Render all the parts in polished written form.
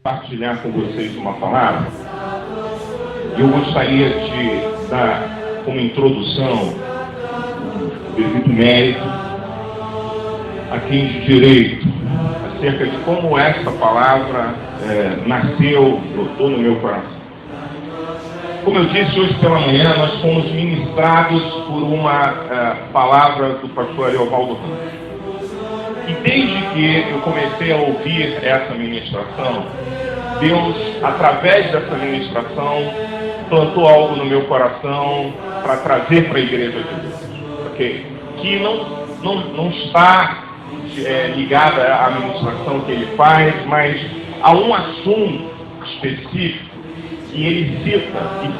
compartilhar com vocês uma palavra. Eu gostaria de dar como introdução o devido mérito a quem de direito acerca de como essa palavra nasceu, brotou no meu coração. Como eu disse, hoje pela manhã nós fomos ministrados por uma palavra do pastor Ariovaldo Ramos. E desde que eu comecei a ouvir essa ministração, Deus, através dessa ministração, plantou algo no meu coração para trazer para a igreja de Deus. Okay? Que não está ligada à ministração que ele faz, mas a um assunto específico que ele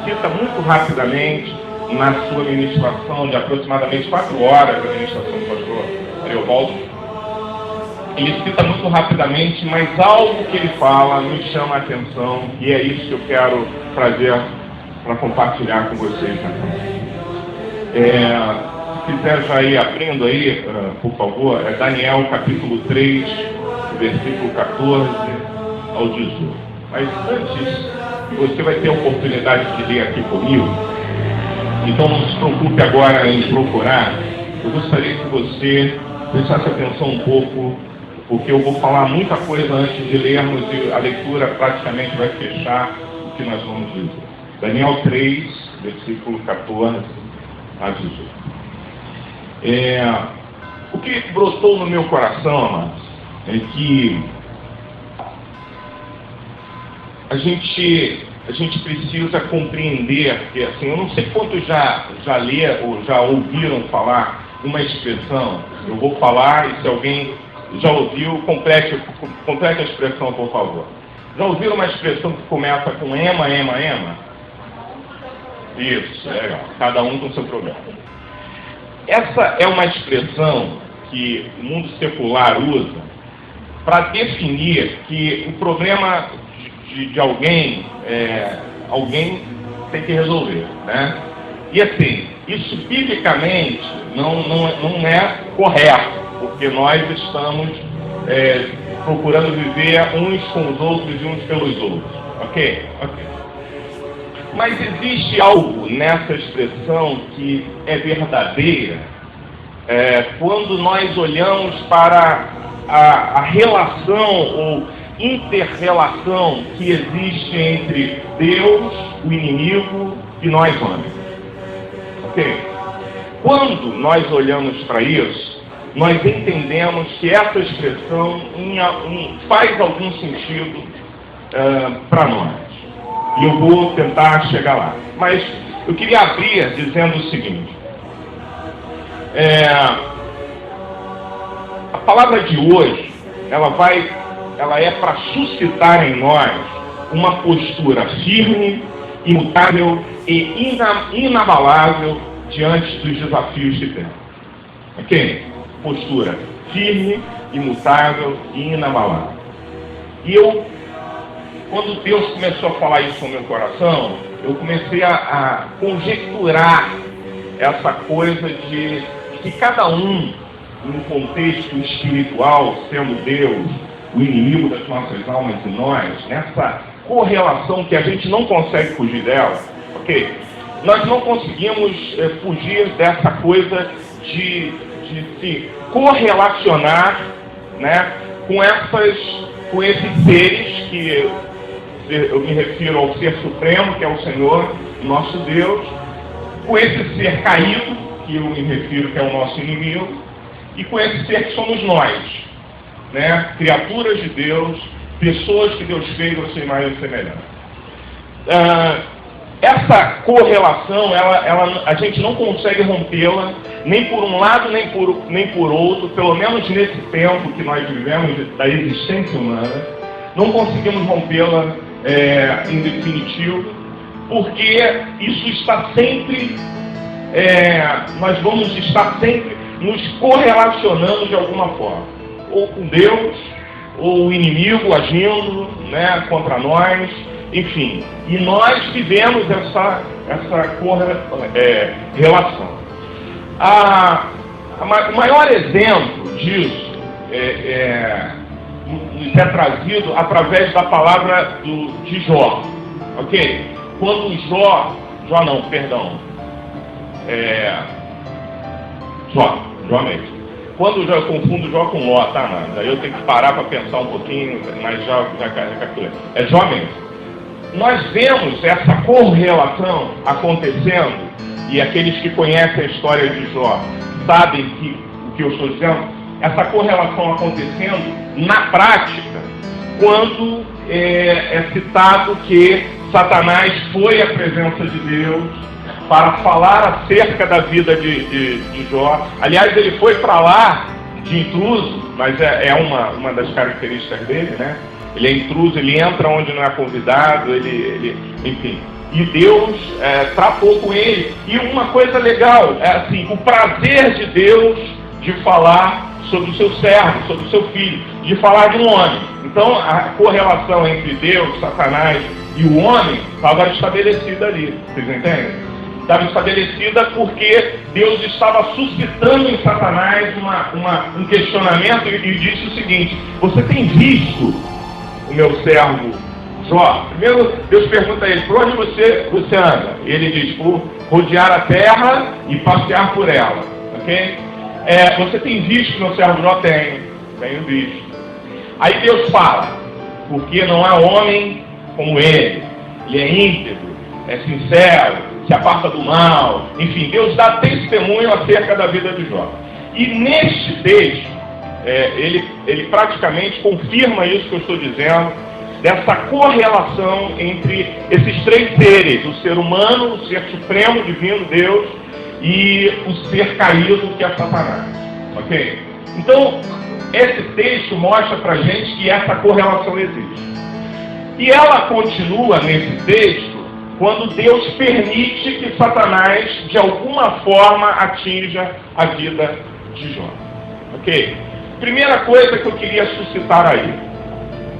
cita muito rapidamente na sua ministração de aproximadamente 4 horas, a ministração do pastor Ariovaldo. Ele cita muito rapidamente, mas algo que ele fala me chama a atenção e é isso que eu quero trazer para compartilhar com vocês. Se quiser já ir abrindo aí, por favor, é Daniel capítulo 3, versículo 14 ao 18. Mas antes, você vai ter a oportunidade de ler aqui comigo, então não se preocupe agora em procurar. Eu gostaria que você prestasse atenção um pouco, porque eu vou falar muita coisa antes de lermos e a leitura praticamente vai fechar o que nós vamos dizer. Daniel 3, versículo 14 a 18. O que brotou no meu coração, amados, é que a gente precisa compreender que, assim, eu não sei quantos já leram ou já ouviram falar uma expressão. Eu vou falar e se alguém já ouviu, complete a expressão, por favor. Já ouviram uma expressão que começa com ema, ema, ema? Isso, é legal. Cada um com seu problema. Essa é uma expressão que o mundo secular usa para definir que o problema de alguém, alguém tem que resolver, né? E assim, isso biblicamente não é correto, porque nós estamos procurando viver uns com os outros e uns pelos outros. Ok? Mas existe algo nessa expressão que é verdadeira quando nós olhamos para a relação ou inter-relação que existe entre Deus, o inimigo e nós homens. Ok? Quando nós olhamos para isso, nós entendemos que essa expressão faz algum sentido para nós. E eu vou tentar chegar lá. Mas eu queria abrir dizendo o seguinte. A palavra de hoje, ela é para suscitar em nós uma postura firme, imutável e inabalável diante dos desafios que temos. Ok? Postura firme, imutável e inabalável. E quando Deus começou a falar isso no meu coração, eu comecei a conjecturar essa coisa de que cada um, num contexto espiritual, sendo Deus o inimigo das nossas almas e nós, nessa correlação que a gente não consegue fugir dela, ok? Nós não conseguimos fugir dessa coisa de se correlacionar, né, com esses seres que eu me refiro ao Ser Supremo, que é o Senhor, nosso Deus, com esse ser caído, que eu me refiro que é o nosso inimigo, e com esse ser que somos nós, né? Criaturas de Deus, pessoas que Deus fez ao seu imagem e semelhança. Essa correlação, a gente não consegue rompê-la, nem por um lado, nem por outro, pelo menos nesse tempo que nós vivemos da existência humana, não conseguimos rompê-la em definitivo, porque isso está sempre, nós vamos estar sempre nos correlacionando de alguma forma, ou com Deus, ou o inimigo agindo, né, contra nós, enfim. E nós vivemos essa relação. O maior exemplo disso, nos é trazido através da palavra de Jó, ok? Quando Jó mesmo. Quando eu confundo Jó com Ló, tá, mano? Aí eu tenho que parar para pensar um pouquinho, mas já capturei. É Jó mesmo. Nós vemos essa correlação acontecendo, e aqueles que conhecem a história de Jó sabem o que eu estou dizendo, essa correlação acontecendo na prática, quando é citado que Satanás foi à presença de Deus para falar acerca da vida de Jó. Aliás, ele foi para lá de intruso, mas é uma das características dele, né? Ele é intruso, ele entra onde não é convidado, enfim. E Deus tratou com ele. E uma coisa legal, assim, o prazer de Deus de falar sobre o seu servo, sobre o seu filho, de falar de um homem. Então, a correlação entre Deus, Satanás e o homem estava estabelecida ali. Vocês entendem? Estava estabelecida porque Deus estava suscitando em Satanás um questionamento e disse o seguinte: você tem visto o meu servo Jó? Primeiro Deus pergunta a ele: por onde você anda? E ele diz: por rodear a terra e passear por ela, ok? Você tem visto meu servo Jó? Tenho visto. Aí Deus fala: porque não há homem como ele é íntegro, é sincero, se aparta do mal. Enfim, Deus dá testemunho acerca da vida de Jó. E neste texto, ele praticamente confirma isso que eu estou dizendo, dessa correlação entre esses três seres: o ser humano, o ser supremo, divino, Deus, e o ser caído, que é Satanás. Ok? Então, esse texto mostra pra gente que essa correlação existe. E ela continua nesse texto quando Deus permite que Satanás, de alguma forma, atinja a vida de Jó. Ok? Primeira coisa que eu queria suscitar aí.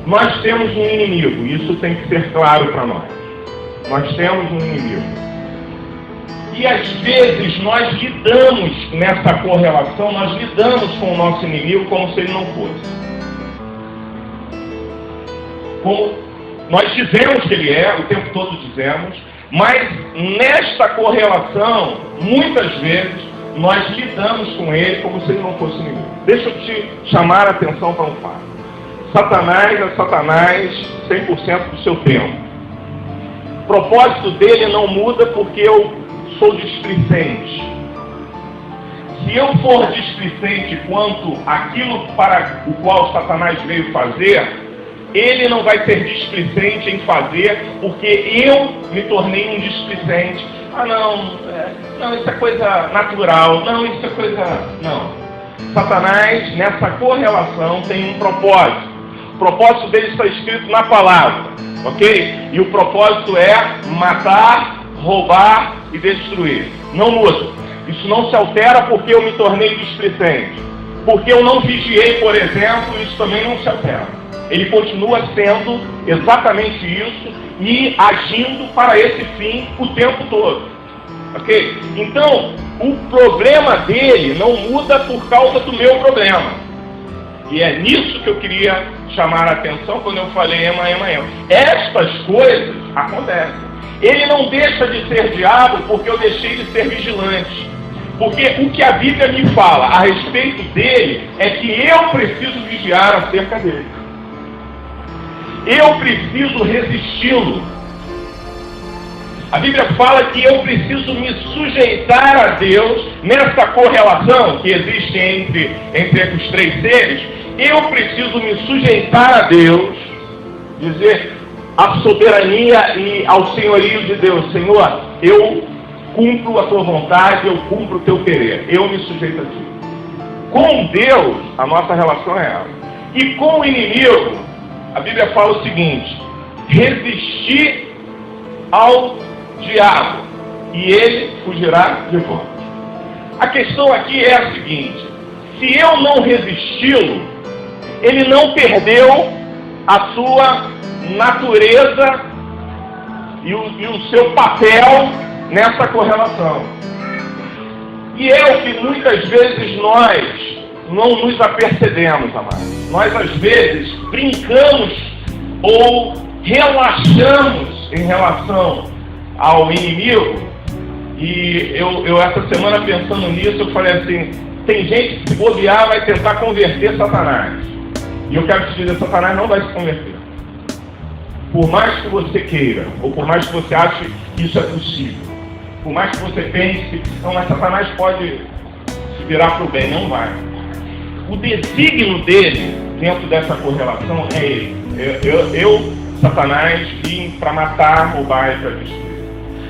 Nós temos um inimigo, isso tem que ser claro para nós. Nós temos um inimigo. E às vezes nós lidamos nessa correlação, nós lidamos com o nosso inimigo como se ele não fosse. Como nós dizemos que ele é, o tempo todo dizemos, mas nesta correlação, muitas vezes, nós lidamos com ele como se ele não fosse inimigo. Deixa eu te chamar a atenção para um fato. Satanás é Satanás 100% do seu tempo. O propósito dele não muda porque eu sou displicente. Se eu for displicente quanto aquilo para o qual Satanás veio fazer, ele não vai ser displicente em fazer porque eu me tornei um displicente. Não, isso é coisa natural. Não, isso é coisa... Não. Satanás, nessa correlação, tem um propósito. O propósito dele está escrito na palavra, ok? E o propósito é matar, roubar e destruir. Não muda. Isso não se altera porque eu me tornei displicente. Porque eu não vigiei, por exemplo, isso também não se altera. Ele continua sendo exatamente isso e agindo para esse fim o tempo todo. Ok? Então, o problema dele não muda por causa do meu problema. E é nisso que eu queria chamar a atenção quando eu falei ema. Estas coisas acontecem. Ele não deixa de ser diabo porque eu deixei de ser vigilante. Porque o que a Bíblia me fala a respeito dele é que eu preciso vigiar acerca dele. Eu preciso resisti-lo. A Bíblia fala que eu preciso me sujeitar a Deus nessa correlação que existe entre os três seres. Eu preciso me sujeitar a Deus, dizer a soberania e ao senhorio de Deus: Senhor, eu cumpro a tua vontade, eu cumpro o teu querer, eu me sujeito a ti. Com Deus, a nossa relação é essa. E com o inimigo, a Bíblia fala o seguinte: resistir ao diabo e ele fugirá de vós. A questão aqui é a seguinte: se eu não resisti-lo, ele não perdeu a sua natureza e o seu papel nessa correlação. E é o que muitas vezes nós não nos apercebemos, amados. Nós, às vezes, brincamos ou relaxamos em relação ao inimigo. E eu essa semana, pensando nisso, eu falei assim, tem gente que, se bobear, vai tentar converter Satanás. E eu quero te dizer, Satanás não vai se converter. Por mais que você queira, ou por mais que você ache que isso é possível, por mais que você pense, não, mas Satanás pode se virar para o bem, não vai. O desígnio dele, dentro dessa correlação, é ele. Satanás, vim para matar, roubar e para destruir.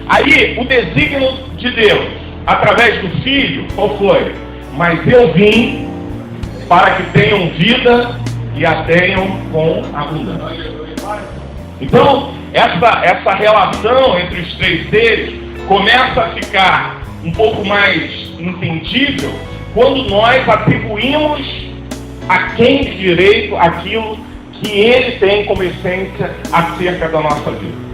Aí, o desígnio de Deus, através do Filho, qual foi? Mas eu vim para que tenham vida e a tenham com abundância. Então, essa relação entre os três seres começa a ficar um pouco mais entendível quando nós atribuímos a quem de direito aquilo que ele tem como essência acerca da nossa vida.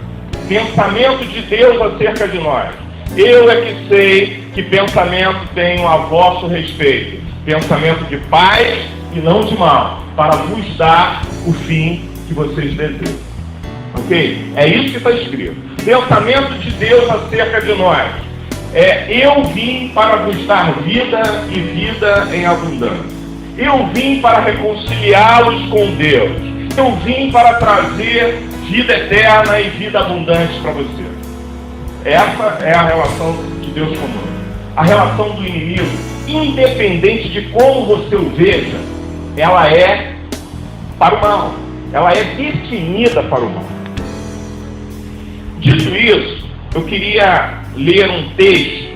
Pensamento de Deus acerca de nós. Eu é que sei que pensamento tenho a vosso respeito. Pensamento de paz e não de mal, para vos dar o fim que vocês desejam. Ok? É isso que está escrito. Pensamento de Deus acerca de nós. Eu vim para vos dar vida e vida em abundância. Eu vim para reconciliá-los com Deus. Eu vim para trazer vida eterna e vida abundante para você. Essa é a relação de Deus conosco. A relação do inimigo, independente de como você o veja, ela é para o mal. Ela é definida para o mal. Dito isso, eu queria ler um texto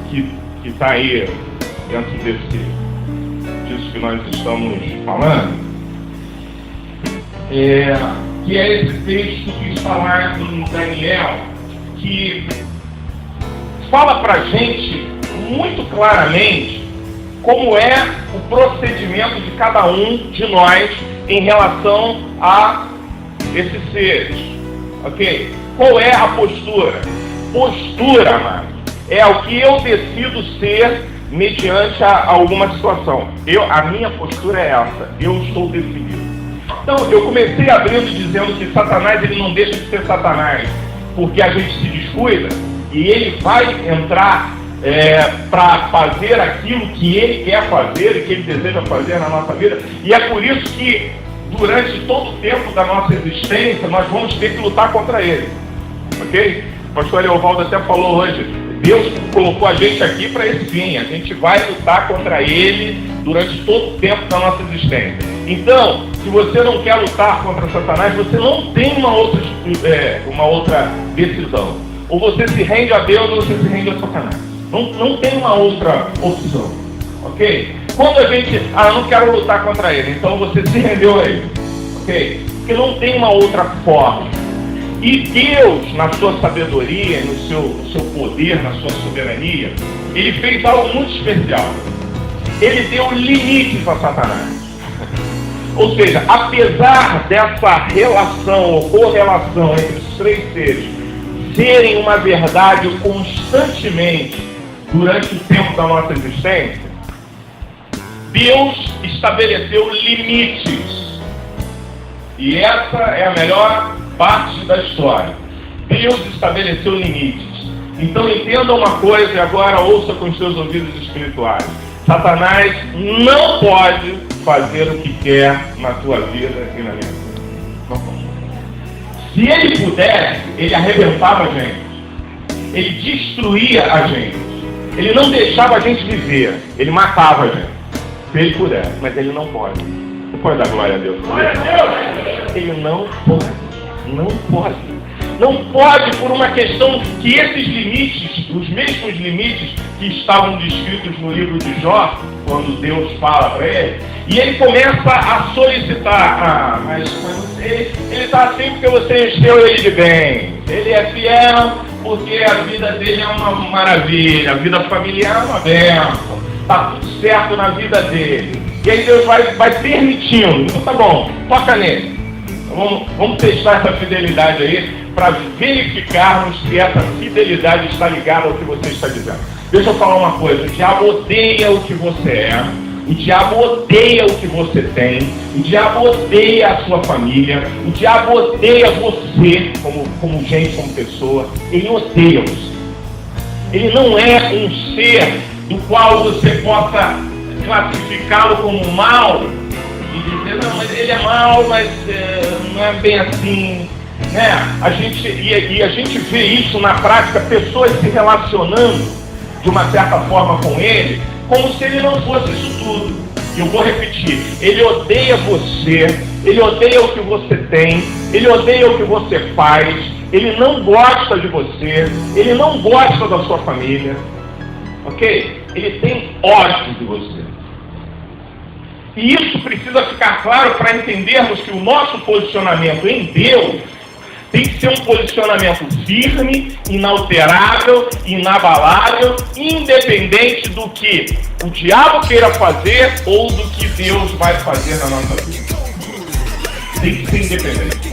que está aí dentro disso que nós estamos falando. Que é esse texto que está lá em Daniel, que fala para a gente muito claramente como é o procedimento de cada um de nós em relação a esses seres. Ok? Qual é a postura? Postura, amado, é o que eu decido ser mediante a alguma situação. A minha postura é essa. Eu estou decidido. Então, eu comecei abrindo dizendo que Satanás, ele não deixa de ser Satanás, porque a gente se descuida e ele vai entrar para fazer aquilo que ele quer fazer e que ele deseja fazer na nossa vida. E é por isso que, durante todo o tempo da nossa existência, nós vamos ter que lutar contra ele. Ok? O pastor Leovaldo até falou hoje, Deus colocou a gente aqui para esse fim. A gente vai lutar contra ele durante todo o tempo da nossa existência. Então, se você não quer lutar contra Satanás, você não tem uma outra decisão. Ou você se rende a Deus ou você se rende a Satanás. Não tem uma outra opção. Ok? Quando a gente, não quero lutar contra ele, então você se rendeu a ele. Ok? Porque não tem uma outra forma. E Deus, na sua sabedoria, no seu poder, na sua soberania, ele fez algo muito especial. Ele deu limites a Satanás. Ou seja, apesar dessa relação ou correlação entre os três seres serem uma verdade constantemente durante o tempo da nossa existência, Deus estabeleceu limites. E essa é a melhor parte da história. Deus estabeleceu limites. Então entenda uma coisa e agora ouça com os seus ouvidos espirituais. Satanás não pode fazer o que quer na tua vida e na minha vida. Não pode. Se ele pudesse, ele arrebentava a gente. Ele destruía a gente. Ele não deixava a gente viver. Ele matava a gente. Se ele pudesse, mas ele não pode. Você pode dar glória a Deus? Glória a Deus! Ele não pode. Não pode. Não pode por uma questão que esses limites, os mesmos limites que estavam descritos no livro de Jó, quando Deus fala para ele, e ele começa a solicitar, mas ele está assim porque você encheu ele de bem. Ele é fiel porque a vida dele é uma maravilha, a vida familiar é uma bênção, está tudo certo na vida dele. E aí Deus vai permitindo. Então tá bom, toca nele. Vamos testar essa fidelidade aí para verificarmos se essa fidelidade está ligada ao que você está dizendo. Deixa eu falar uma coisa. O diabo odeia o que você é. O diabo odeia o que você tem, o diabo odeia a sua família, o diabo odeia você como gente, como pessoa. Ele odeia você. Ele não é um ser do qual você possa classificá-lo como mal e dizer, não, mas ele é mal, mas não é bem assim, né? A gente vê isso na prática, pessoas se relacionando de uma certa forma com ele, como se ele não fosse isso tudo. E eu vou repetir, ele odeia você, ele odeia o que você tem, ele odeia o que você faz, ele não gosta de você, ele não gosta da sua família, ok? Ele tem ódio de você. E isso precisa ficar claro para entendermos que o nosso posicionamento em Deus tem que ser um posicionamento firme, inalterável, inabalável, independente do que o diabo queira fazer ou do que Deus vai fazer na nossa vida. Tem que ser independente.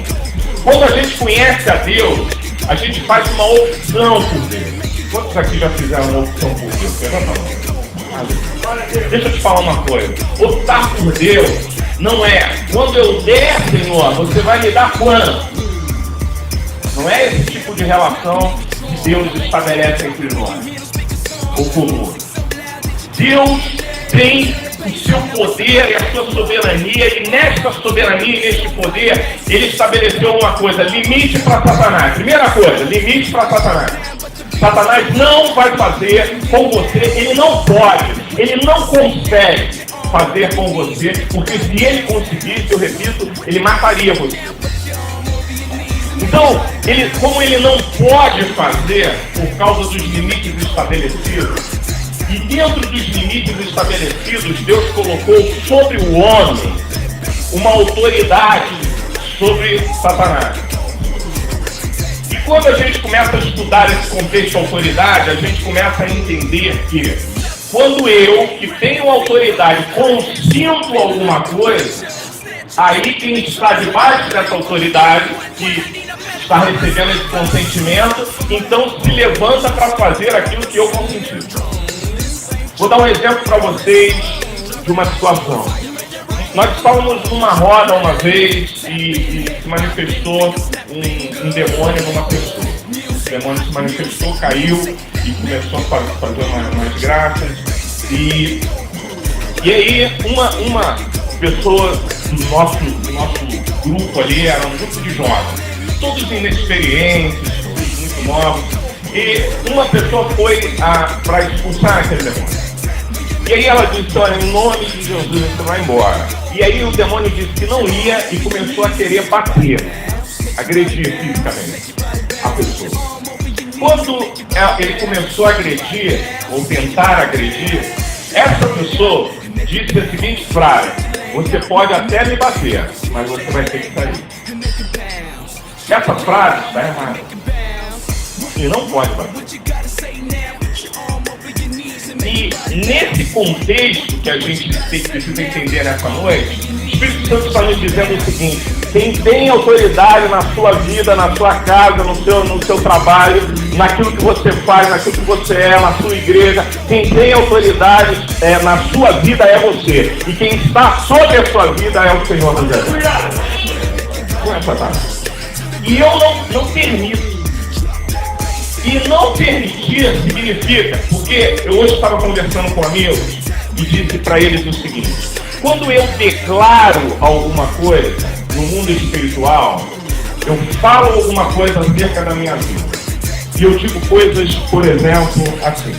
Quando a gente conhece a Deus, a gente faz uma opção por Deus. Quantos aqui já fizeram uma opção por Deus? Deixa eu te falar uma coisa. Optar por Deus não é, quando eu der, Senhor, você vai me dar quanto? Não é esse tipo de relação que Deus estabelece entre nós, ou comum. Deus tem o seu poder e a sua soberania, e nesta soberania e neste poder, Ele estabeleceu uma coisa, limite para Satanás. Primeira coisa, limite para Satanás. Satanás não vai fazer com você, ele não pode, ele não consegue fazer com você, porque se ele conseguisse, eu repito, ele mataria você. Então, como ele não pode fazer por causa dos limites estabelecidos, e dentro dos limites estabelecidos, Deus colocou sobre o homem uma autoridade sobre Satanás. E quando a gente começa a estudar esse contexto de autoridade, a gente começa a entender que quando eu, que tenho autoridade, consinto alguma coisa, aí quem está debaixo dessa autoridade, que está recebendo esse consentimento, então se levanta para fazer aquilo que eu consenti. Vou dar um exemplo para vocês de uma situação. Nós estávamos numa roda uma vez e se manifestou um demônio numa pessoa. O demônio se manifestou, caiu e começou a fazer umas graças. E aí uma pessoa do nosso grupo ali, era um grupo de jovens, todos inexperientes, todos muito novos, e uma pessoa foi para expulsar aquele demônio. E aí ela disse, olha, em nome de Jesus, você vai embora. E aí o demônio disse que não ia e começou a querer bater, agredir fisicamente a pessoa. Quando ele começou a agredir, ou tentar agredir, essa pessoa disse a seguinte frase, você pode até me bater, mas você vai ter que sair. Essa frase está errada. Ele não pode bater. E nesse contexto que a gente precisa entender nessa noite, o Espírito Santo está nos dizendo o seguinte, quem tem autoridade na sua vida, na sua casa, no seu trabalho, naquilo que você faz, naquilo que você é, na sua igreja, quem tem autoridade na sua vida é você. E quem está sobre a sua vida é o Senhor dos Exércitos. Não é Satanás. E eu não permito. E não permitir significa, porque eu hoje estava conversando com amigos e disse para eles o seguinte, quando eu declaro alguma coisa no mundo espiritual, eu falo alguma coisa acerca da minha vida. E eu digo coisas, por exemplo, assim.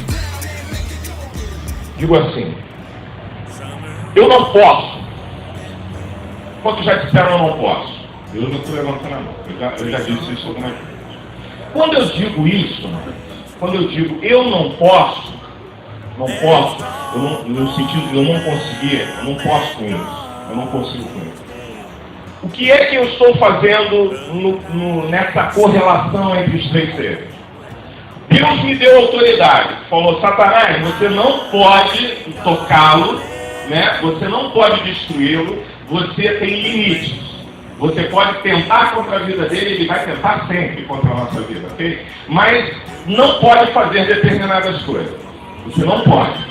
Digo assim, eu não posso. Quantos já disseram eu não posso? Eu não estou levantando a mão, eu já disse isso algumas vezes. Quando eu digo isso, quando eu digo eu não posso, no sentido de eu não conseguir, eu não posso com isso, eu não consigo com isso. O que é que eu estou fazendo nessa correlação entre os três seres? Deus me deu autoridade, falou, Satanás, você não pode tocá-lo, né? Você não pode destruí-lo, você tem limites. Você pode tentar contra a vida dele, ele vai tentar sempre contra a nossa vida, ok? Mas não pode fazer determinadas coisas. Você não pode.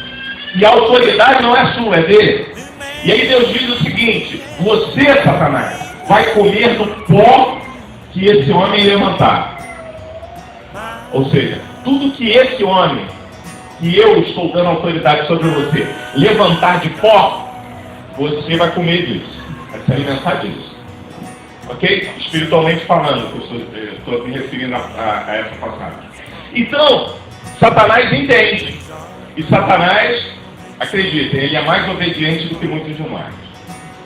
E a autoridade não é sua, é dele. E aí Deus diz o seguinte: você, Satanás, vai comer do pó que esse homem levantar. Ou seja, tudo que esse homem, que eu estou dando autoridade sobre você, levantar de pó, você vai comer disso, vai se alimentar disso. Ok? Espiritualmente falando, eu estou me referindo a essa passagem. Então, Satanás entende. E Satanás, acreditem, ele é mais obediente do que muitos de nós.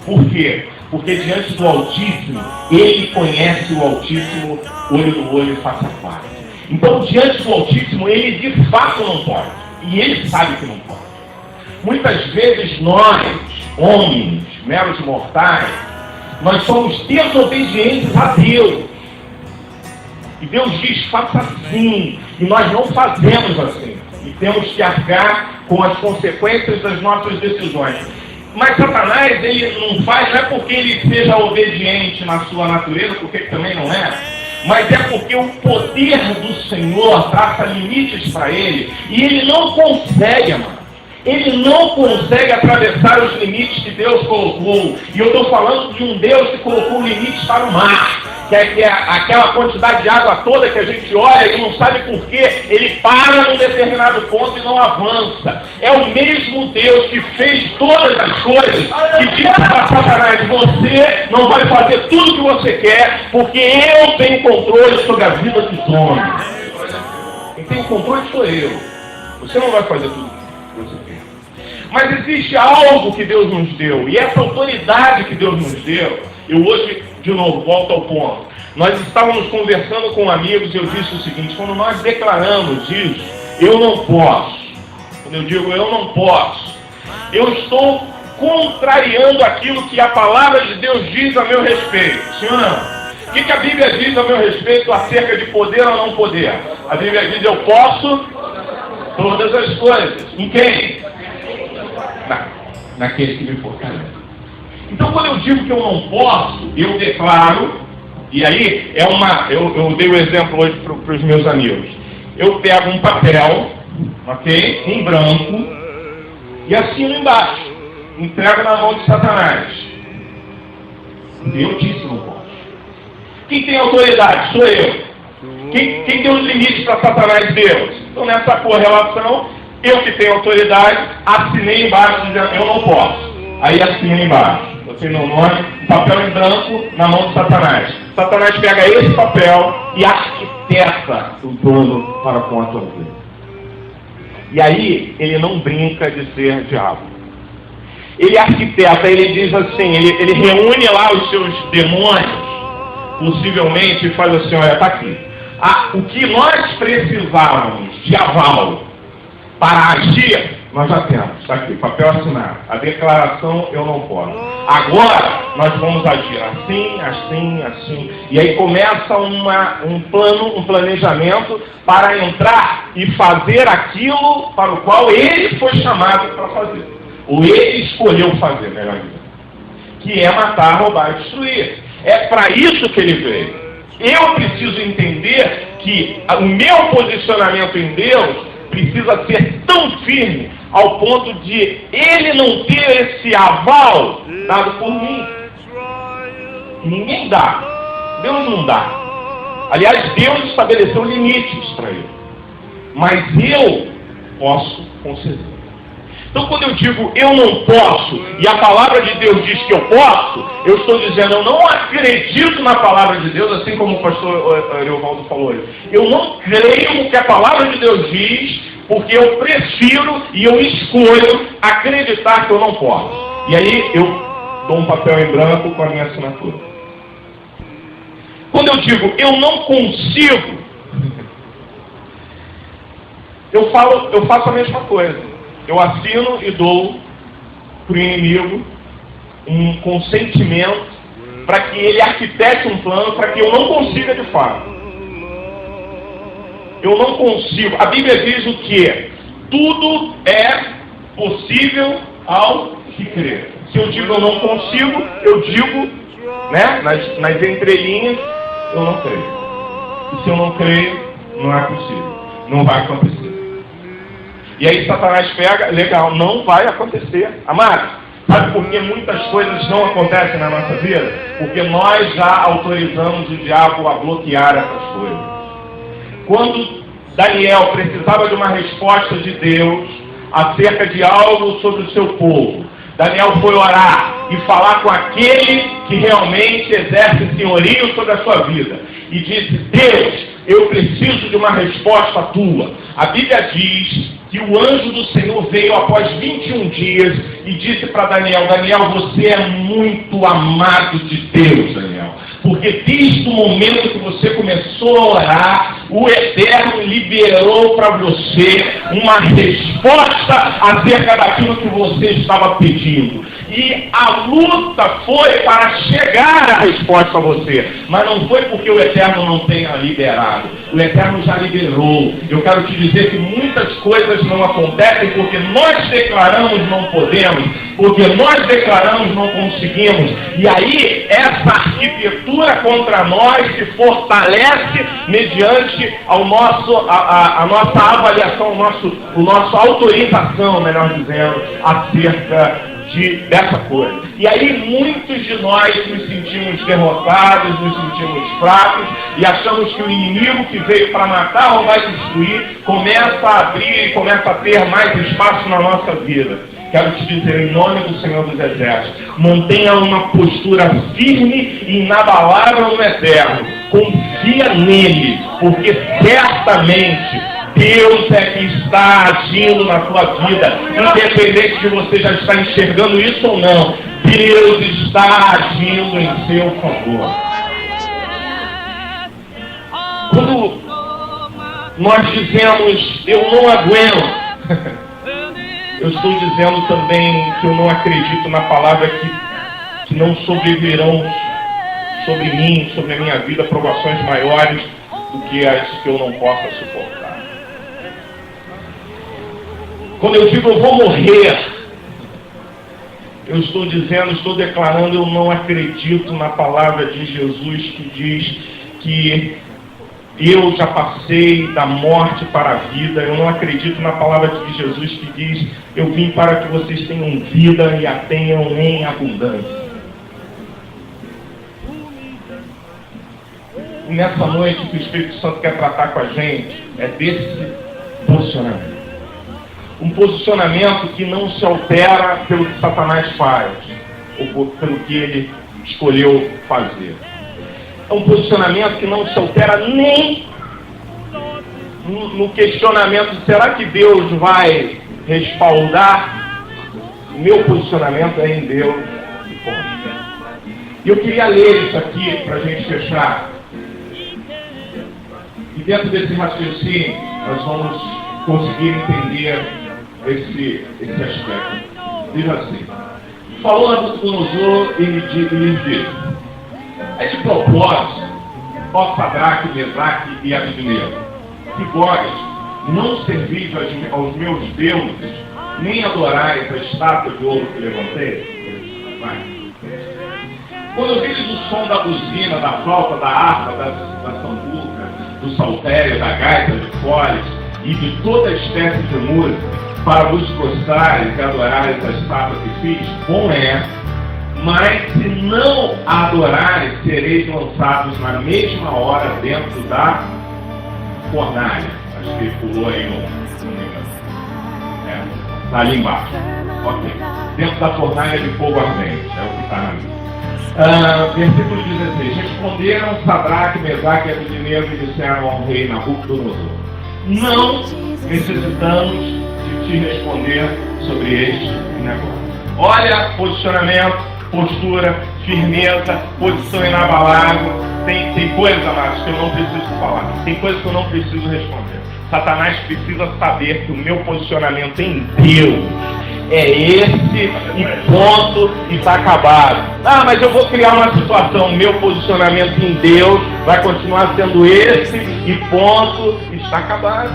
Por quê? Porque diante do Altíssimo, ele conhece o Altíssimo olho no olho e face a face. Então, diante do Altíssimo, ele de fato não pode. E ele sabe que não pode. Muitas vezes nós, homens, meros mortais, nós somos desobedientes a Deus. E Deus diz, faça assim. E nós não fazemos assim. E temos que arcar com as consequências das nossas decisões. Mas Satanás, ele não faz, não é porque ele seja obediente na sua natureza, porque também não é, mas é porque o poder do Senhor traça limites para ele, e ele não consegue, amado. Ele não consegue atravessar os limites que Deus colocou. E eu estou falando de um Deus que colocou limites para o mar, que é aquela quantidade de água toda que a gente olha e não sabe por quê. Ele para num determinado ponto e não avança. É o mesmo Deus que fez todas as coisas, que disse para Satanás: você não vai fazer tudo o que você quer, porque eu tenho controle sobre a vida dos homens. Quem tem o controle sou eu. Você não vai fazer tudo o que você quer. Mas existe algo que Deus nos deu, e essa autoridade que Deus nos deu, eu hoje, de novo, volto ao ponto. Nós estávamos conversando com amigos e eu disse o seguinte: quando nós declaramos isso, eu não posso. Quando eu digo eu não posso, eu estou contrariando aquilo que a palavra de Deus diz a meu respeito. Sim ou não? O que a Bíblia diz a meu respeito acerca de poder ou não poder? A Bíblia diz: eu posso todas as coisas. Em quem? Naquele que me fortalece. Então, quando eu digo que eu não posso, eu declaro, e aí eu dei o exemplo hoje para os meus amigos. Eu pego um papel, ok, em branco, e assino embaixo, entrego na mão de Satanás. Eu disse não posso. Quem tem autoridade? Sou eu. Quem deu os limites para Satanás? Deus. Então, nessa correlação, eu que tenho autoridade, assinei embaixo dizendo eu não posso. Aí assinei embaixo. Botei meu nome, papel em branco na mão de Satanás. Satanás pega esse papel e arquiteta o dono para com a tua vida. E aí ele não brinca de ser diabo. Ele arquiteta, ele diz assim, ele reúne lá os seus demônios, possivelmente, e faz assim: olha, está aqui. O que nós precisávamos de aval para agir, nós já temos. Está aqui, papel assinado. A declaração eu não posso. Agora, nós vamos agir assim, assim, assim. E aí começa um planejamento para entrar e fazer aquilo para o qual ele foi chamado para fazer. Ou ele escolheu fazer, melhor dizendo. Que é matar, roubar e destruir. É para isso que ele veio. Eu preciso entender que o meu posicionamento em Deus precisa ser tão firme ao ponto de ele não ter esse aval dado por mim. Ninguém dá. Deus não dá. Aliás, Deus estabeleceu limites para ele. Mas eu posso conceder. Então, quando eu digo eu não posso, e a palavra de Deus diz que eu posso, eu estou dizendo eu não acredito na palavra de Deus, assim como o pastor Leovaldo falou hoje. Eu não creio no que a palavra de Deus diz, porque eu prefiro e eu escolho acreditar que eu não posso. E aí eu dou um papel em branco com a minha assinatura. Quando eu digo eu não consigo, eu faço a mesma coisa. Eu assino e dou para o inimigo um consentimento para que ele arquitete um plano para que eu não consiga de fato. Eu não consigo. A Bíblia diz o quê? Tudo é possível ao que crê. Se eu digo eu não consigo, eu digo, né, nas entrelinhas, eu não creio. E se eu não creio, não é possível. Não vai acontecer. E aí Satanás pega, legal, não vai acontecer. Amado, sabe por que muitas coisas não acontecem na nossa vida? Porque nós já autorizamos o diabo a bloquear essas coisas. Quando Daniel precisava de uma resposta de Deus acerca de algo sobre o seu povo, Daniel foi orar e falar com aquele que realmente exerce senhorio sobre a sua vida. E disse: Deus, eu preciso de uma resposta tua. A Bíblia diz que o anjo do Senhor veio após 21 dias e disse para Daniel: Daniel, você é muito amado de Deus, Daniel. Porque desde o momento que você começou a orar, o Eterno liberou para você uma resposta acerca daquilo que você estava pedindo. E a luta foi para chegar a resposta a você. Mas não foi porque o Eterno não tenha liberado. O Eterno já liberou. Eu quero te dizer que muitas coisas não acontecem porque nós declaramos não podemos, porque nós declaramos não conseguimos. E aí essa arquitetura contra nós se fortalece mediante a nossa avaliação, a nossa autorização, melhor dizendo, acerca dessa coisa. E aí muitos de nós nos sentimos derrotados, nos sentimos fracos e achamos que o inimigo que veio para matar ou vai destruir começa a abrir e começa a ter mais espaço na nossa vida. Quero te dizer, em nome do Senhor dos Exércitos, mantenha uma postura firme e inabalável no Eterno. Confia nele, porque certamente Deus é que está agindo na sua vida, independente de você já estar enxergando isso ou não. Deus está agindo em seu favor. Quando nós dizemos, eu não aguento, eu estou dizendo também que eu não acredito na palavra que não sobrevirão sobre mim, sobre a minha vida, provações maiores do que as que eu não possa suportar. Quando eu digo eu vou morrer, eu estou dizendo, estou declarando, eu não acredito na palavra de Jesus que diz que eu já passei da morte para a vida. Eu não acredito na palavra de Jesus que diz: eu vim para que vocês tenham vida e a tenham em abundância. E nessa noite, o que o Espírito Santo quer tratar com a gente é desse posicionamento. Um posicionamento que não se altera pelo que Satanás faz, ou pelo que ele escolheu fazer. É um posicionamento que não se altera nem no questionamento: será que Deus vai respaldar? O meu posicionamento é em Deus. E eu queria ler isso aqui para a gente fechar. E dentro desse raciocínio, nós vamos conseguir entender esse aspecto. Diz assim: falou Nabucodonosor e lhes disse: é de propósito, ó Sadraque, Mesaque e Abednego, que vós não servis aos meus deuses, nem adorais a estátua de ouro que levantei? Vai. Quando ouvides o som da buzina, da flauta, da harpa, da sambuca, do saltério, da gaita, de foles e de toda espécie de música, para vos prostrares e adorares a estátua que fiz, bom é. Mas se não a adorares, sereis lançados na mesma hora dentro da fornalha. Acho que ele pulou aí está ali embaixo. Ok. Dentro da fornalha de fogo ardente. É o que está na minha. Versículo 16. Responderam Sadraque, Mesaque e Abednego e disseram ao rei Nabucodonosor: não necessitamos de te responder sobre este negócio. Olha, posicionamento, postura, firmeza, posição inabalável. Tem coisas, amados, que eu não preciso falar. Tem coisas que eu não preciso responder. Satanás precisa saber que o meu posicionamento em Deus é esse, e ponto, e está acabado. Ah, mas eu vou criar uma situação. O meu posicionamento em Deus vai continuar sendo esse, e ponto, e está acabado.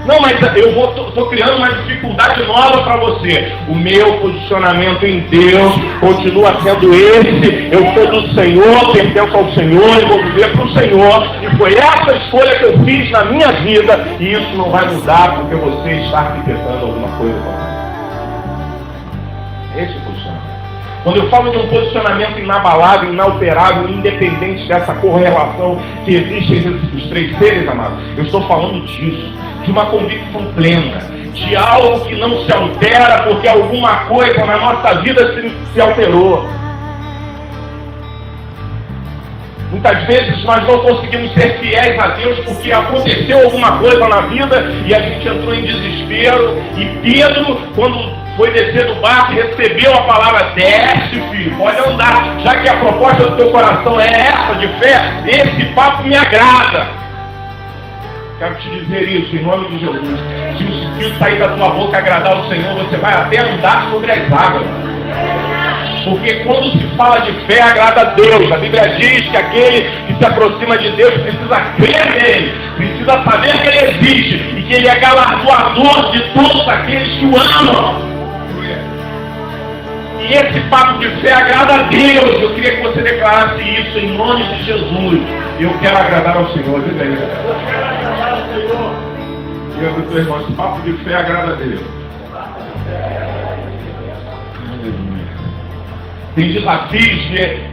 Não, mas eu estou criando uma dificuldade nova para você. O meu posicionamento em Deus continua sendo esse. Eu sou do Senhor, pertenço ao Senhor e vou viver para o Senhor. E foi essa escolha que eu fiz na minha vida. E isso não vai mudar porque você está arquitetando alguma coisa com ele. Esse é o posicionamento. Quando eu falo de um posicionamento inabalável, inalterável, independente dessa correlação que existe entre os três seres, amados, eu estou falando disso, de uma convicção plena, de algo que não se altera porque alguma coisa na nossa vida se alterou. Muitas vezes nós não conseguimos ser fiéis a Deus porque aconteceu alguma coisa na vida e a gente entrou em desespero. E Pedro, quando foi descer do barco, recebeu a palavra: desce, filho, pode andar. Já que a proposta do teu coração é essa de fé, esse papo me agrada. Quero te dizer isso em nome de Jesus. Se o Espírito sair da tua boca agradar ao Senhor, você vai até andar sobre as águas. Porque quando se fala de fé, agrada a Deus. A Bíblia diz que aquele que se aproxima de Deus precisa crer nele, precisa saber que ele existe e que ele é galardoador de todos aqueles que o amam. E esse papo de fé agrada a Deus. Eu queria que você declarasse isso em nome de Jesus. Eu quero agradar ao Senhor. Diga aí. Eu quero agradar ao Senhor. E eu digo, irmão, esse papo de fé agrada a Deus. Tem desafios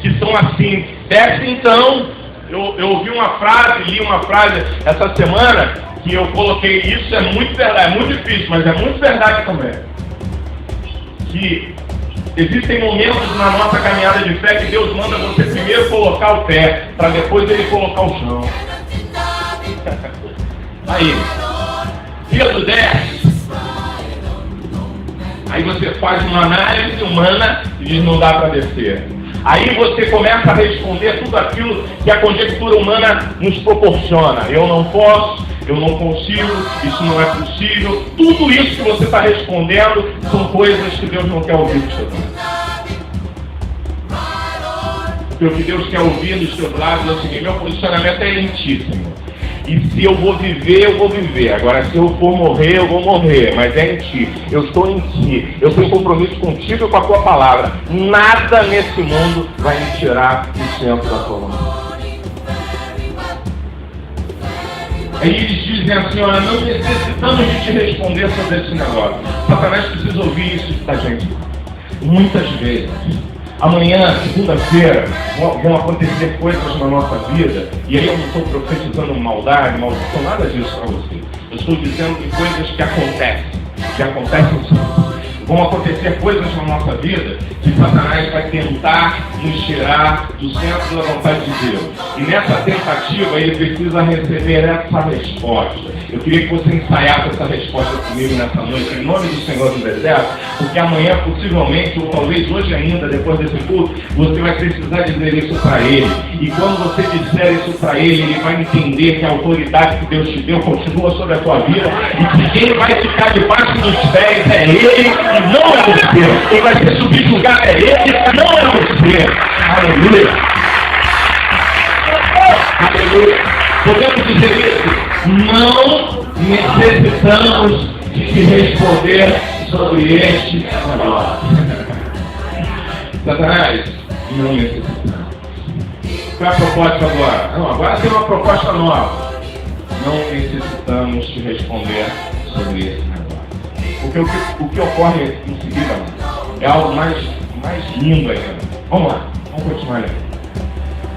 que são assim. Desce então. Eu ouvi uma frase, li uma frase essa semana que eu coloquei. Isso é muito verdade, é muito difícil, mas é muito verdade também. Que existem momentos na nossa caminhada de fé que Deus manda você primeiro colocar o pé, para depois ele colocar o chão. Aí, Pedro desce. Aí você faz uma análise humana e diz: não dá para descer. Aí você começa a responder tudo aquilo que a conjectura humana nos proporciona. Eu não posso, eu não consigo, isso não é possível. Tudo isso que você está respondendo são coisas que Deus não quer ouvir dos seus lábios. Porque o que Deus quer ouvir dos seus lábios é o seguinte: meu posicionamento é lentíssimo. E se eu vou viver, eu vou viver. Agora, se eu for morrer, eu vou morrer. Mas é em ti. Eu estou em ti. Eu tenho compromisso contigo e com a tua palavra. Nada nesse mundo vai me tirar do centro da tua mão. Aí eles dizem assim: olha, não necessitamos de te responder sobre esse negócio. Satanás precisa ouvir isso da gente. Muitas vezes. Amanhã, segunda-feira, vão acontecer coisas na nossa vida, e aí eu não estou profetizando maldade, maldição, nada disso para você. Eu estou dizendo que coisas que acontecem sim. Vão acontecer coisas na nossa vida que Satanás vai tentar nos tirar do centro da vontade de Deus. E nessa tentativa ele precisa receber essa resposta. Eu queria que você ensaiasse essa resposta comigo nessa noite, em nome do Senhor do Deserto, porque amanhã, possivelmente, ou talvez hoje ainda, depois desse culto, você vai precisar dizer isso para ele. E quando você disser isso para ele vai entender que a autoridade que Deus te deu continua sobre a tua vida e que quem vai ficar debaixo dos pés é ele e não é você. Quem vai ser subjugado é ele, não é você. Aleluia. Aleluia. Podemos dizer isso? Não necessitamos de te responder sobre este negócio. Satanás, não necessitamos. Qual é a proposta agora? Não, agora tem uma proposta nova. Não necessitamos te responder sobre esse negócio. Porque o que ocorre em seguida é algo mais lindo ainda. Vamos lá, vamos continuar aí.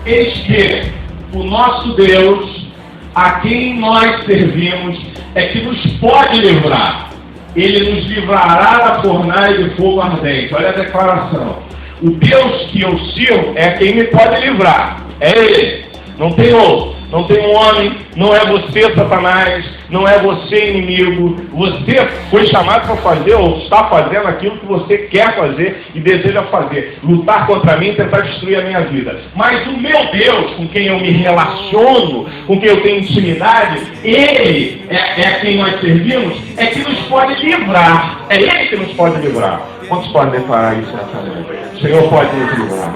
Eis que o nosso Deus, a quem nós servimos, é que nos pode livrar. Ele nos livrará da fornalha de fogo ardente. Olha a declaração. O Deus que eu sirvo é quem me pode livrar. É Ele. Não tem outro. Não tem um homem. Não é você, Satanás. Não é você, inimigo. Você foi chamado para fazer ou está fazendo aquilo que você quer fazer e deseja fazer. Lutar contra mim e tentar destruir a minha vida. Mas o meu Deus, com quem eu me relaciono, com quem eu tenho intimidade, Ele é quem nós servimos, é que nos pode livrar. É Ele que nos pode livrar. Quantos podem declarar isso nessa noite? O Senhor pode nos livrar.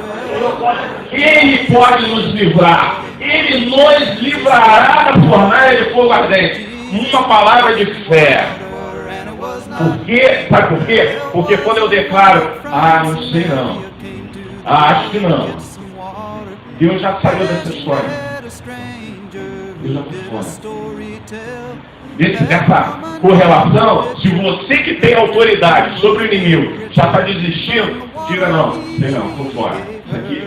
Ele pode nos livrar. Ele nos livrará da fornalha de fogo ardente. uma palavra de fé. Sabe por quê? Porque quando eu declaro, não sei não, acho que não, Deus já saiu dessa história. Deus já foi fora. Dessa correlação, se você que tem autoridade sobre o inimigo já está desistindo, diga não, sei não, estou fora. Isso aqui,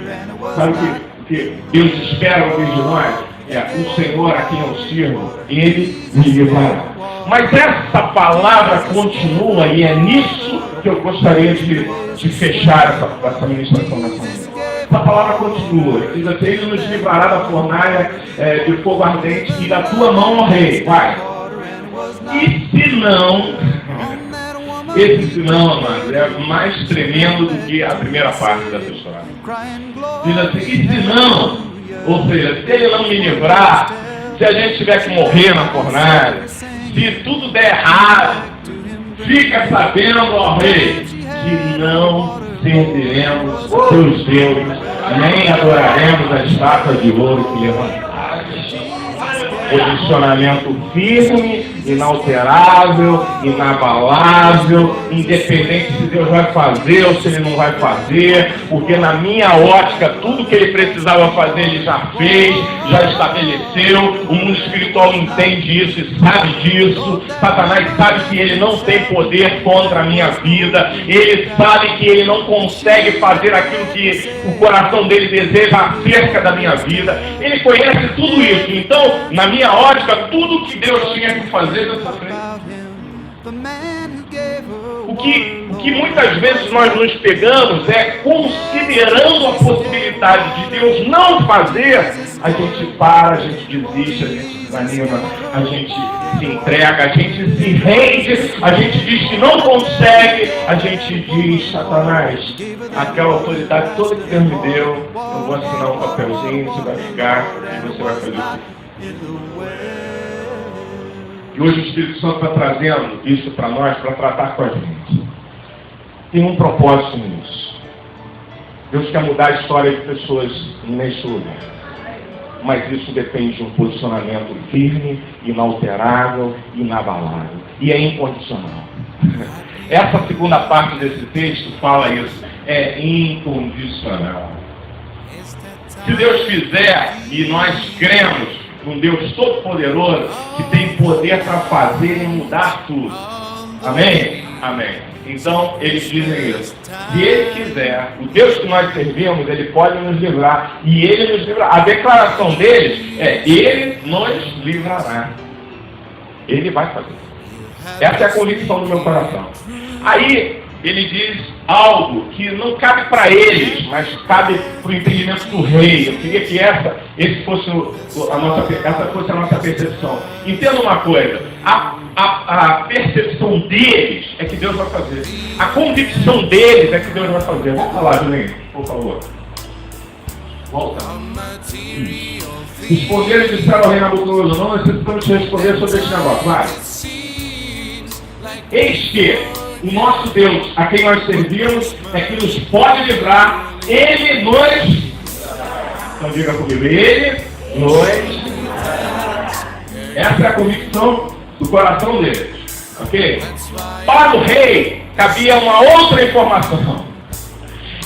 sabe o que Deus espera de nós? O Senhor a quem eu sirvo, Ele me livrará. Mas essa palavra continua e é nisso que eu gostaria de fechar essa ministração nessa manhã. Essa palavra continua. Diz assim, Ele nos livrará da fornalha de fogo ardente e da tua mão, ó rei. Vai. E se não, esse senão, amado, é mais tremendo do que a primeira parte dessa história. Diz assim, e se não, ou seja, se Ele não me livrar, se a gente tiver que morrer na fornalha, se tudo der errado, fica sabendo, ó rei, que não serviremos teus deuses, nem adoraremos a estátua de ouro que levantaste. Posicionamento firme, inalterável, inabalável, independente se Deus vai fazer ou se Ele não vai fazer, porque na minha ótica, tudo que Ele precisava fazer, Ele já fez, já estabeleceu. O mundo espiritual entende isso e sabe disso. Satanás sabe que ele não tem poder contra a minha vida. Ele sabe que ele não consegue fazer aquilo que o coração dele deseja acerca da minha vida. Ele conhece tudo isso. Então, na minha ótica, tudo que Deus tinha que fazer, Deus está fazendo. O que muitas vezes nós nos pegamos é considerando a possibilidade de Deus não fazer, a gente para, a gente desiste, a gente desanima, a gente se entrega, a gente se rende, a gente diz que não consegue, a gente diz, Satanás, aquela autoridade toda que Deus me deu, eu vou assinar um papelzinho, você vai ficar e você vai fazer isso. E hoje o Espírito Santo está trazendo isso para nós, para tratar com a gente. Tem um propósito nisso. Deus quer mudar a história de pessoas neste lugar. Mas isso depende de um posicionamento firme, inalterável, inabalável. E é incondicional. Essa segunda parte desse texto fala isso. É incondicional. Se Deus fizer, e nós cremos num Deus todo-poderoso, que tem poder para fazer e mudar tudo. Amém? Amém. Então, eles dizem isso. Se Ele quiser, o Deus que nós servimos, Ele pode nos livrar. E Ele nos livrará. A declaração deles é, Ele nos livrará. Ele vai fazer. Essa é a convicção do meu coração. Aí, ele diz algo que não cabe para eles, mas cabe para o entendimento do rei. Eu queria que essa fosse a nossa percepção. Entenda uma coisa, a percepção deles é que Deus vai fazer. A convicção deles é que Deus vai fazer. Vamos falar, Julinho, por favor. Volta. Responderam e disseram ao rei Nabucodonosor, não necessitamos te responder sobre este negócio. Vai. Eis que o nosso Deus, a quem nós servimos, é que nos pode livrar. Ele nos... Então diga comigo, Ele nos... Essa é a convicção do coração deles. Ok? Para o rei, cabia uma outra informação.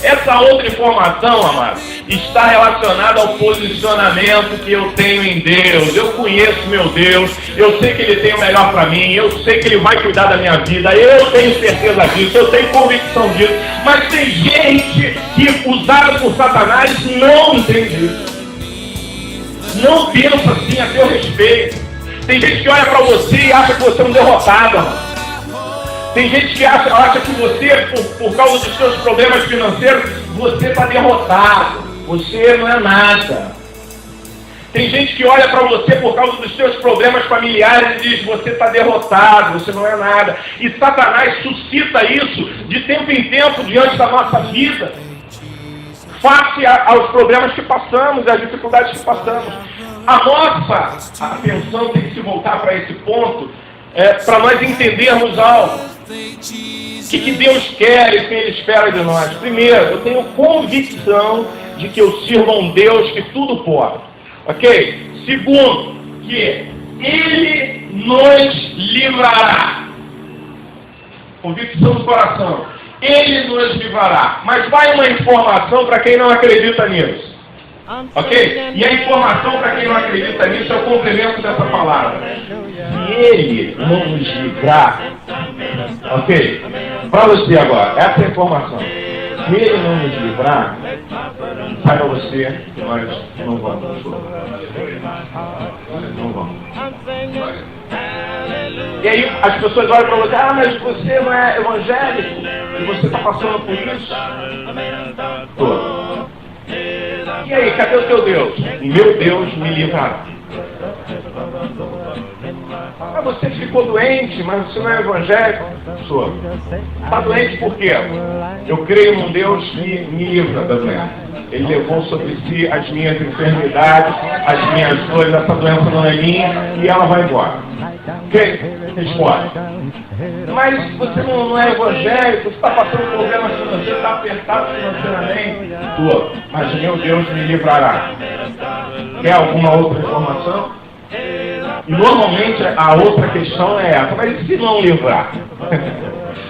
Essa outra informação, amado, está relacionada ao posicionamento que eu tenho em Deus. Eu conheço meu Deus, eu sei que Ele tem o melhor para mim, eu sei que Ele vai cuidar da minha vida, eu tenho certeza disso, eu tenho convicção disso. Mas tem gente que, usada por Satanás, não entende isso. Não pensa assim a teu respeito. Tem gente que olha para você e acha que você é um derrotado, amado. Tem gente que acha que você, por causa dos seus problemas financeiros, você está derrotado. Você não é nada. Tem gente que olha para você por causa dos seus problemas familiares e diz, você está derrotado, você não é nada. E Satanás suscita isso de tempo em tempo diante da nossa vida. Face aos problemas que passamos e às dificuldades que passamos. A nossa atenção tem que se voltar para esse ponto, para nós entendermos algo. O que Deus quer e o que Ele espera de nós? Primeiro, eu tenho convicção de que eu sirvo a um Deus que tudo pode. Ok? Segundo, que Ele nos livrará. Convicção do coração. Ele nos livrará. Mas vai uma informação para quem não acredita nisso. Ok? E a informação para quem não acredita nisso é o complemento dessa palavra. Se ele não nos livrar, ok? Para você agora, essa é a informação. Se ele não nos livrar, saiba você que nós não vamos. Não vamos. E aí as pessoas olham para você, mas você não é evangélico? E você está passando por isso? Tô. E aí, cadê o teu Deus? Meu Deus me livrará. Mas você ficou doente, mas você não é evangélico? Sou. Está doente por quê? Eu creio num Deus que me livra da doença. Ele levou sobre si as minhas enfermidades, as minhas dores, essa doença não é minha e ela vai embora. Ok? Resposta. Mas você não é evangélico, você está passando por problemas financeiros, está apertado financeiramente. Tô. Mas meu Deus me livrará. Quer alguma outra informação? E normalmente a outra questão é essa, mas e se não livrar?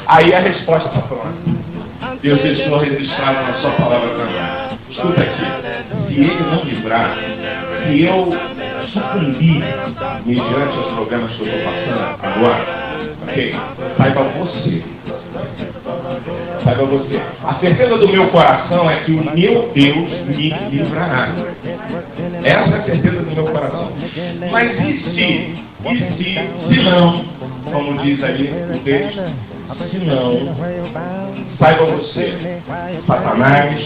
Aí a resposta está pronta. Deus deixou registrado na sua palavra também. Escuta aqui, se ele não livrar, se eu sucumbir mediante os problemas que eu estou passando agora, ok? Saiba você. Saiba você. A certeza do meu coração é que o meu Deus me livrará. Essa é a certeza do meu coração. Mas se não, como diz ali o texto, se não, saiba você, Satanás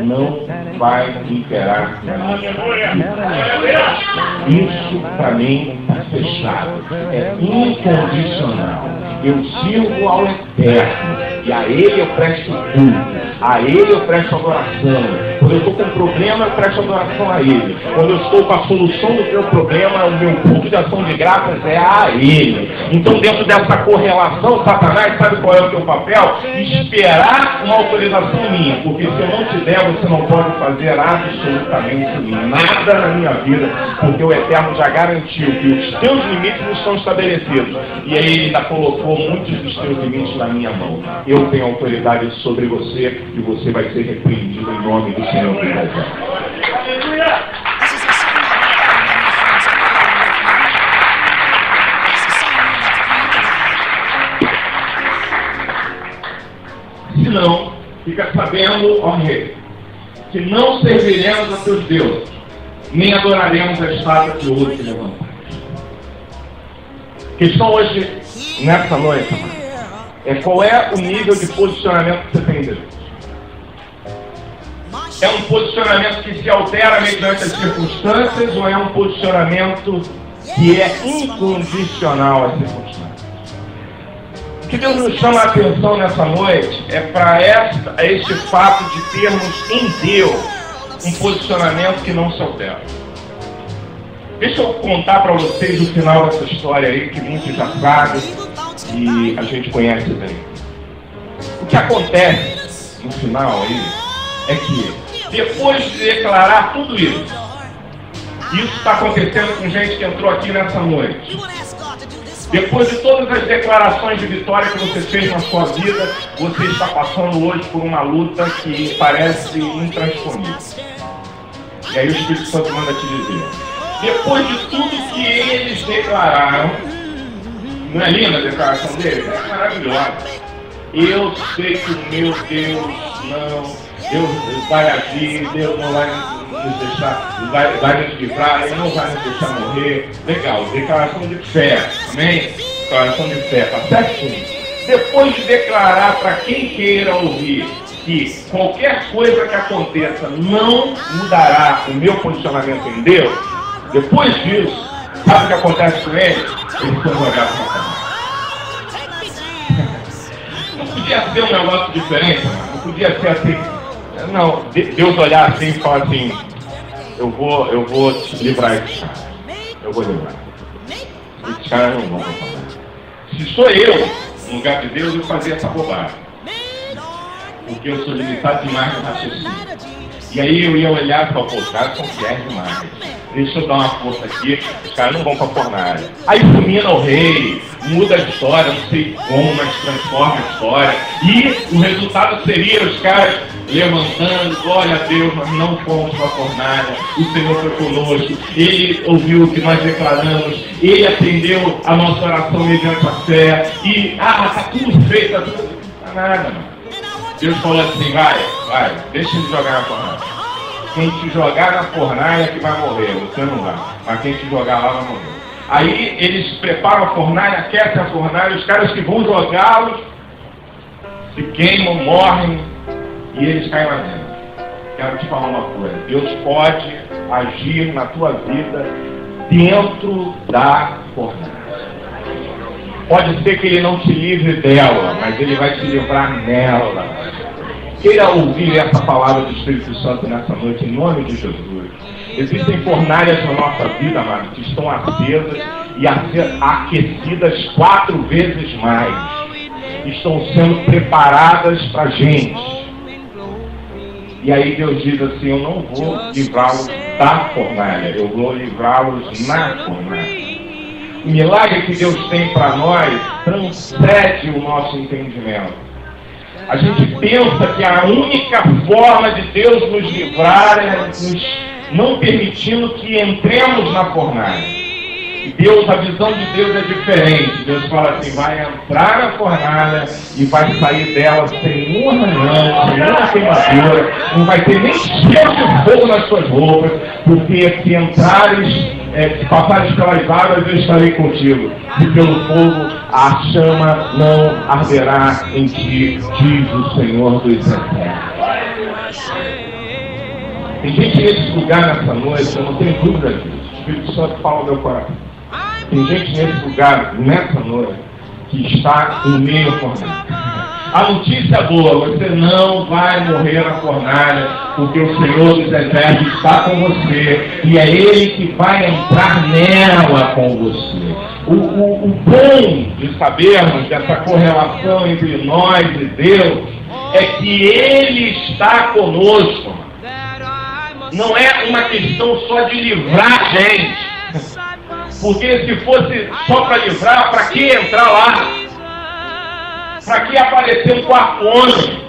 não vai imperar na minha vida. Isso para mim está fechado. É incondicional. Eu sirvo ao eterno. E a ele eu presto culto. A ele eu presto adoração. Quando eu estou com problema, eu presto adoração a ele. Quando eu estou com a solução do meu problema, o meu culto de ação de graças é a ele. Então, dentro dessa correlação, Satanás, sabe qual é o teu papel? Esperar uma autorização minha. Porque se eu não te der, você não pode fazer absolutamente nada na minha vida. Porque o Eterno já garantiu que os teus limites não estão estabelecidos. E aí ele ainda colocou muitos dos teus limites na minha mão. Eu tenho autoridade sobre você e você vai ser repreendido em nome do Senhor do Exército. Se não, fica sabendo, ó rei, que não serviremos a teus deuses, nem adoraremos a estátua que hoje levantaste. A questão hoje, nessa noite, é qual é o nível de posicionamento que você tem em Deus. É um posicionamento que se altera mediante as circunstâncias ou é um posicionamento que é incondicional às circunstâncias? O que Deus nos chama a atenção nessa noite é para este fato de termos em Deus um posicionamento que não se altera. Deixa eu contar para vocês o final dessa história aí, que muitos já sabem e a gente conhece bem. O que acontece no final aí é que depois de declarar tudo isso está acontecendo com gente que entrou aqui nessa noite. Depois de todas as declarações de vitória que você fez na sua vida, você está passando hoje por uma luta que parece intransponível. E aí o Espírito Santo manda te dizer: depois de tudo que eles declararam, não é linda a declaração deles? É maravilhosa. Eu sei que o meu Deus Deus vai agir, Deus não vai nos deixar, vai nos livrar, Ele não vai nos deixar morrer. Legal, declaração de fé, amém? Declaração de fé, tá certo? Depois de declarar para quem queira ouvir que qualquer coisa que aconteça não mudará o meu posicionamento em Deus, depois disso, sabe o que acontece com eles? Eles são jogados na cama. Não podia ser um negócio diferente, não podia ser assim. Não, Deus olhar assim e falar assim: eu vou te livrar esses caras. Eu vou livrar. Esses caras não vão falar. Se sou eu, no lugar de Deus, eu fazia essa bobagem. Porque eu sou limitado demais no raciocínio. E aí eu ia olhar e falar, pô, os caras são fiéis demais. Deixa eu dar uma força aqui, os caras não vão pra fornalha. Aí fulmina o rei, muda a história, não sei como, mas transforma a história. E o resultado seria os caras levantando, glória a Deus, nós não fomos para a fornalha, o Senhor foi conosco, Ele ouviu o que nós declaramos, Ele atendeu a nossa oração mediante a fé, e, tá tudo feito, tá tudo... Não tá nada, mano. Deus falou assim, vai, deixa ele jogar na fornalha. Quem te jogar na fornalha que vai morrer, você não vai, mas quem te jogar lá vai morrer. Aí eles preparam a fornalha, aquecem a fornalha, os caras que vão jogá-los se queimam, morrem, e eles caem lá dentro. Quero te falar uma coisa, Deus pode agir na tua vida dentro da fornalha. Pode ser que Ele não te livre dela, mas Ele vai te livrar nela. Queira ouvir essa palavra do Espírito Santo nessa noite, em nome de Jesus. Existem fornalhas na nossa vida, mano, que estão acesas e aquecidas 4 vezes mais. Estão sendo preparadas para a gente. E aí Deus diz assim, eu não vou livrá-los da fornalha, eu vou livrá-los na fornalha. O milagre que Deus tem para nós transcende o nosso entendimento. A gente pensa que a única forma de Deus nos livrar é nos não permitindo que entremos na fornalha. Deus, a visão de Deus é diferente. Deus fala assim, vai entrar na fornalha e vai sair dela sem um arranhão, sem uma queimadura, não vai ter nem cheiro de fogo nas suas roupas, porque se entrares, se passares pelas águas, eu estarei contigo. E pelo fogo a chama não arderá em ti, diz o Senhor dos Exércitos. Tem gente nesse lugar nessa noite, eu não tenho dúvida disso. O Espírito Santo fala no meu coração. Tem gente nesse lugar, nessa noite, que está em meio à fornalha. A notícia boa, você não vai morrer na fornalha, porque o Senhor dos Exércitos está com você, e é Ele que vai entrar nela com você. O bom de sabermos dessa correlação entre nós e Deus, é que Ele está conosco. Não é uma questão só de livrar a gente. Porque se fosse só para livrar, para que entrar lá? Para que aparecer um quarto homem?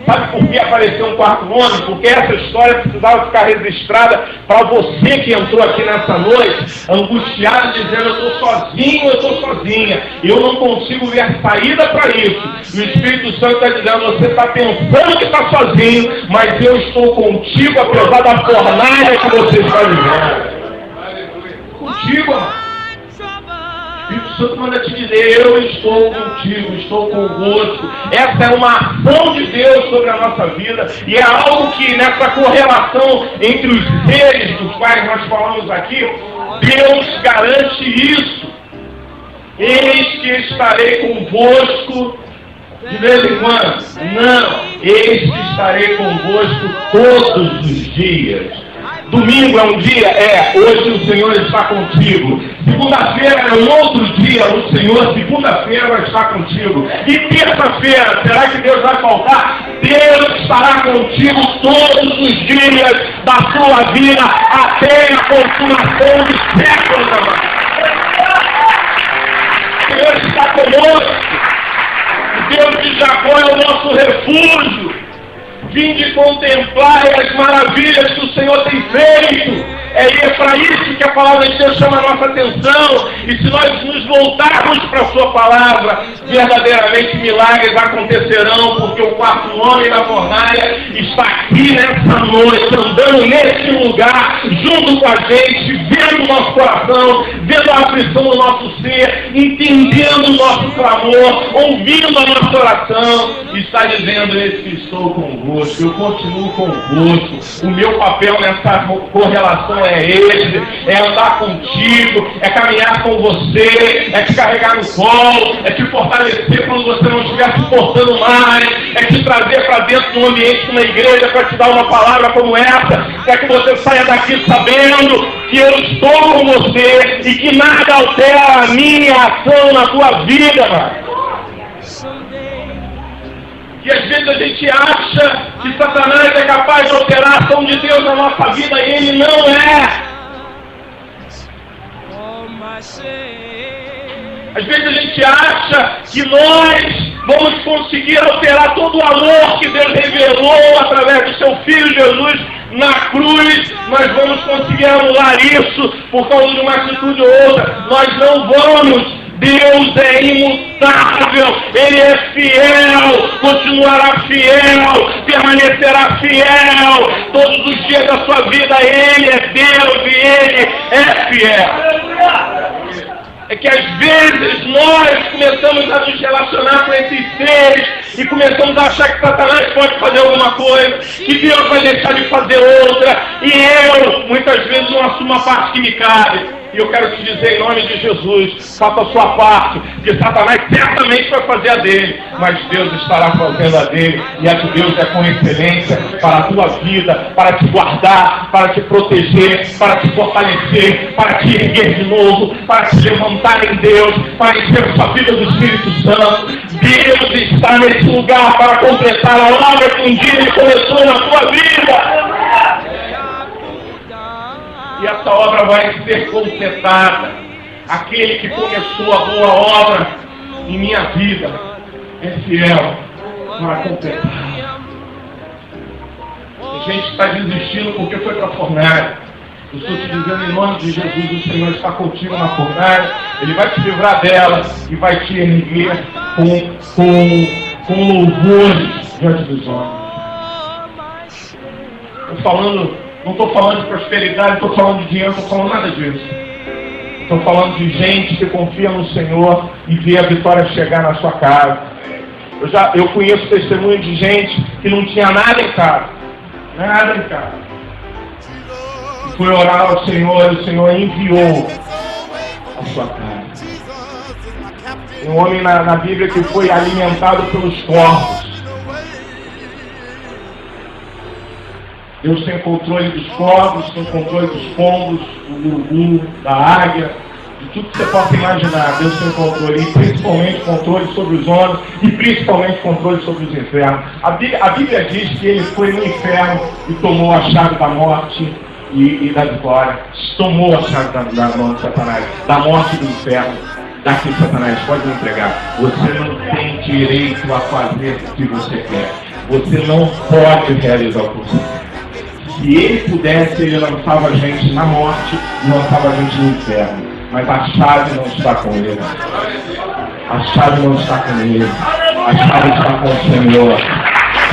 Sabe por que apareceu um quarto homem? Porque essa história precisava ficar registrada para você que entrou aqui nessa noite, angustiado, dizendo, eu estou sozinho, eu estou sozinha, eu não consigo ver saída para isso. E o Espírito Santo está dizendo, você está pensando que está sozinho, mas eu estou contigo, apesar da fornalha que você está vivendo. Contigo, mano. O Espírito Santo manda te dizer, eu estou contigo, estou convosco. Essa é uma ação de Deus sobre a nossa vida, e é algo que nessa correlação entre os seres dos quais nós falamos aqui, Deus garante isso. Eis que estarei convosco de vez em quando. Não, eis que estarei convosco todos os dias. Domingo é um dia? Hoje o Senhor está contigo. Segunda-feira é um outro dia, o Senhor, segunda-feira, vai estar contigo. E terça-feira, será que Deus vai faltar? Deus estará contigo todos os dias da sua vida, até a consumação dos séculos, amado. O Senhor está conosco. O Deus de Jacó é o nosso refúgio. Vinde contemplar as maravilhas que o Senhor tem feito. É para isso que a palavra de Deus chama a nossa atenção. E se nós nos voltarmos para a sua palavra, verdadeiramente milagres acontecerão, porque o quarto homem da fornalha está aqui nessa noite, andando nesse lugar, junto com a gente, vendo o nosso coração, vendo a aflição do nosso ser, entendendo o nosso clamor, ouvindo a nossa oração, e está dizendo, eis que estou convosco, eu continuo convosco, o meu papel nessa correlação é esse, é andar contigo, é caminhar com você, é te carregar no colo, é te fortalecer quando você não estiver suportando mais, é te trazer para dentro do ambiente de uma igreja para te dar uma palavra como essa, para que você saia daqui sabendo que eu estou com você e que nada altera a minha ação na tua vida, mano. E às vezes a gente acha que Satanás é capaz de operar a ação de Deus na nossa vida e ele não é. Às vezes a gente acha que nós vamos conseguir alterar todo o amor que Deus revelou através do seu Filho Jesus na cruz. Nós vamos conseguir anular isso por causa de uma atitude ou outra. Nós não vamos. Deus é imutável, Ele é fiel, continuará fiel, permanecerá fiel. Todos os dias da sua vida Ele é Deus e Ele é fiel. É que às vezes nós começamos a nos relacionar com esses seres e começamos a achar que Satanás pode fazer alguma coisa, que Deus vai deixar de fazer outra, e eu muitas vezes não assumo a parte que me cabe. E eu quero te dizer em nome de Jesus, faça a sua parte, que Satanás certamente vai fazer a dele, mas Deus estará fazendo a dele, e a de Deus é com excelência para a tua vida, para te guardar, para te proteger, para te fortalecer, para te erguer de novo, para te levantar em Deus, para encher a sua vida do Espírito Santo. Deus está nesse lugar para completar a obra que um dia Ele começou na tua vida. E essa obra vai ser completada. Aquele que começou a boa obra em minha vida é fiel para completar. Tem gente que está desistindo porque foi para a fornalha. Eu estou te dizendo em nome de Jesus, o Senhor está contigo na fornalha. Ele vai te livrar dela e vai te erguer com louvores diante dos homens. Não estou falando de prosperidade, não estou falando de dinheiro, não estou falando nada disso. Estou falando de gente que confia no Senhor e vê a vitória chegar na sua casa. Eu conheço testemunho de gente que não tinha nada em casa. Nada em casa. E foi orar ao Senhor e o Senhor enviou a sua casa. Tem um homem na Bíblia que foi alimentado pelos corvos. Deus tem controle dos corvos, tem controle dos pombos, do urubu, da águia, de tudo que você possa imaginar. Deus tem controle, e principalmente controle sobre os homens, e principalmente controle sobre os infernos. A Bíblia diz que ele foi no inferno e tomou a chave da morte e da vitória. Tomou a chave da mão de Satanás, da morte do inferno. Daqui, Satanás, pode me entregar. Você não tem direito a fazer o que você quer. Você não pode realizar o que você quer. Se ele pudesse, ele lançava a gente na morte e lançava a gente no inferno. Mas a chave não está com ele. A chave não está com ele. A chave está com o Senhor.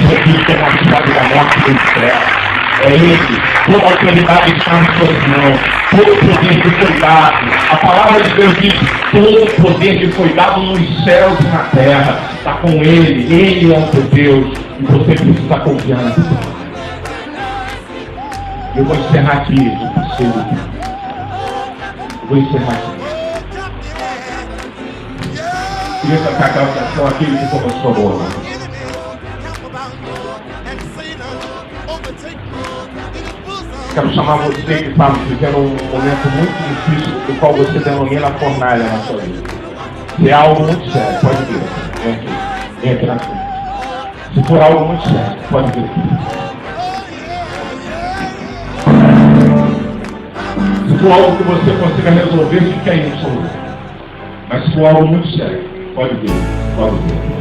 Jesus tem a chave da morte e do inferno. É Ele. Toda a autoridade está nas suas mãos. Todo o poder lhe foi dado. A palavra de Deus diz: todo o poder lhe foi dado nos céus e na terra. Está com Ele. Ele é o teu Deus. E você precisa confiar nessa palavra. Eu vou encerrar aqui, vou encerrar aqui. Queria cantar aquela canção, aquele que começou a boa. Quero chamar você que está vivendo um momento muito difícil, do qual você denomina a fornalha na sua vida. Se é algo muito sério, pode vir. Vem aqui. Vem aqui na frente. Se for algo muito sério, pode vir aqui. Se for algo que você consiga resolver, fique aí no seu lugar. Mas se for algo muito sério, pode vir, pode vir.